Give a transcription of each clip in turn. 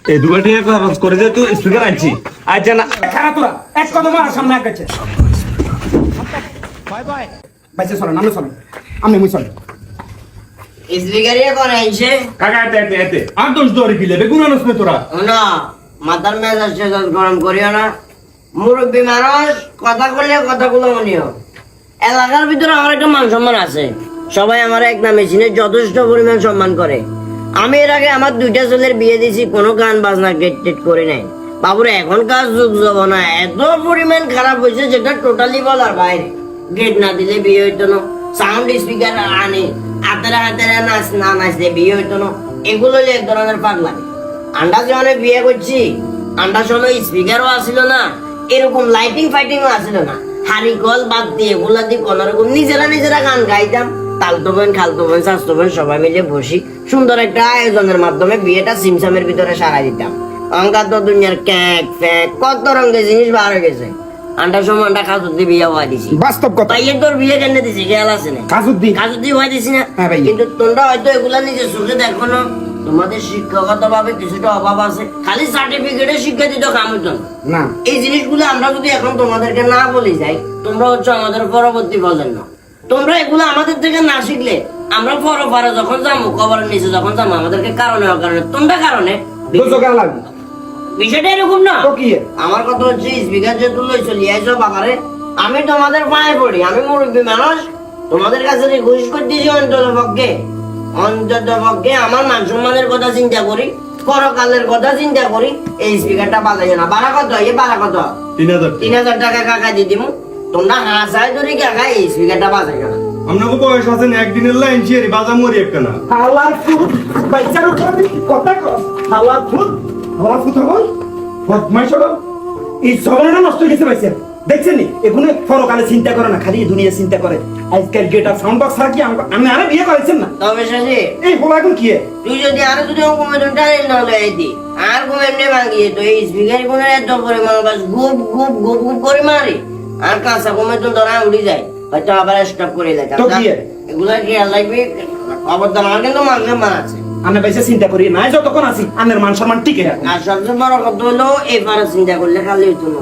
এই দুটো টাকা খরচ করে যে তুই স্পিকার আনছি আজ জানা খারাপ তোরা এক কদম আর সামনে আগাচ্ছে বাই বাই বাইসে চলেন আমি চলেন আমি চলেন স্পিকারিয়া কোন আইছে কাকা এতে আর দোষ ধরে কি লেবে গুণ আনস তোরা না মাথার মেজাজ টেজাজ গরম করিও না মুরব্বী মানুষ কথা বললে কথাগুলো মনিও এলাকার ভিতরে আমার একটা মান সম্মান আছে সবাই আমার এক নামে চিনে যথেষ্ট পরিমাণ সম্মান করে আমি এর আগে আমার দুইটা ছেলের বিয়ে দিয়েছি কোনো গান বাজনা গেট টেট করে নাই বাবুরে এখনকার যুগ জমানা এত পরিমাণ খারাপ হয়েছে যেটা টোটালি বলার বাইরে গেট না দিলে বিয়ে হইতো না সাউন্ড স্পিকার আনে হাতেরা হাতেরা নাচ না নাচলে বিয়ে হইতো না এগুলো এক ধরনের পাগলামি আন্ডা যখন বিয়ে করছি আন্ডা সময় স্পিকারও আসিল না এরকম লাইটিং ফাইটিংও আসিল না হারি কল বাদ দিয়ে এগুলা দিয়ে কোনোরকম নিজেরা গান গাইতাম তালতো বোন খালতো বোন শাস্তো বোন সবাই মিলে বসি সুন্দর একটা আয়োজনের মাধ্যমে বিয়েটা সিমসামের ভিতরে সারাই দিতাম অঙ্কা তো দুনিয়ার ক্যাক ফ্যাক কত রঙের জিনিস বার হয়ে গেছে আন্ডার সময় আন্ডা খাজুদ্দি বিয়ে হওয়া দিছি বাস্তব কথা তাইলে তোর বিয়ে কেন দিছি খেয়াল আছে না খাজুদ্দি হওয়া দিছি না কিন্তু তোমরা হয়তো এগুলা নিজে চোখে দেখো না তোমাদের শিক্ষাগত ভাবে কিছুটা অভাব আছে খালি সার্টিফিকেটে শিক্ষা দিতে কাম হইতো না এই জিনিসগুলো আমরা যদি এখন তোমাদেরকে না বলি যাই তোমরা হচ্ছে আমাদের পরবর্তী প্রজন্ম তোমরা এগুলো আমাদের থেকে না শিখলে আমরা পরপারে যখন যাবো কবরের নিচে যখন যাবো আমাদেরকে কারণে অকারণে তোমরা কারণে বিষয়টা এরকম না আমার কথা হচ্ছে স্পিকার যেহেতু লই চলি আইসো বাবারে আমি তোমাদের পায়ে পড়ি আমি মুরব্বী মানুষ তোমাদের কাছে রিকোয়েস্ট করতেছি অন্তত পক্ষে আমার মান সম্মানের কথা চিন্তা করি পরকালের কথা চিন্তা করি এই স্পিকারটা বাজাই না বাড়া কত বাড়া কত 3000 টাকা কাকা দিয়ে দিব তোমরা হাসায় ধরে কাকা এই স্পিকারটা বাজাই না আপনাকে বয়স আছেন একদিনের লাইন ছিয়ারি বাজা মরি একখানা হাওয়ার ফুট বাইচার উপরে কথা কর হাওয়ার ফুট হল বদমাইশ হল এই জগনটা নষ্ট হয়ে গেছে বাইচার দেখছেন নি এগুলো পরকালে চিন্তা করে না খালি দুনিয়া চিন্তা করে আজকাল গেট আপ সাউন্ড বক্স ছাড়া কি আমি আরে বিয়ে করেছেন না তবে সাজি এই বলা এখন কি তুই যদি আরো যদি কমেন্টটা না লই দি আর কোন এমনি ভাঙিয়ে তো এই স্পিকার কোন এত পরিমাণ বাস গুপ গুপ গুপ গুপ করে মারি আর কাঁচা কমেন্ট ধরা উড়ি যায় হয়তো আবার স্টপ করে দেয় তো কি এগুলা কি লাগবে অবদান আমার কিন্তু মান সম্মান আছে আমি বেশি চিন্তা করি না যতক্ষণ আছি আনের মান সম্মান টিকে আর সবচেয়ে বড় কথা হলো এবারে চিন্তা করলে খালি হইতো না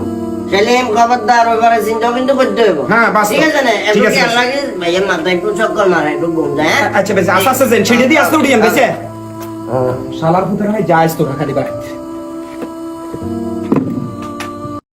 সেলিম খবরদার ওইবারে চিন্তা কিন্তু করতে হবে হ্যাঁ বাস ঠিক আছে না একটু কি লাগে ভাইয়ের মাথায় একটু চক্কর মারা একটু ঘুম যায় আচ্ছা বেশ আস্তে আস্তে সেটা দিয়ে আসতে উঠি বেশি শালার পুত্র হয় যায় তো খালি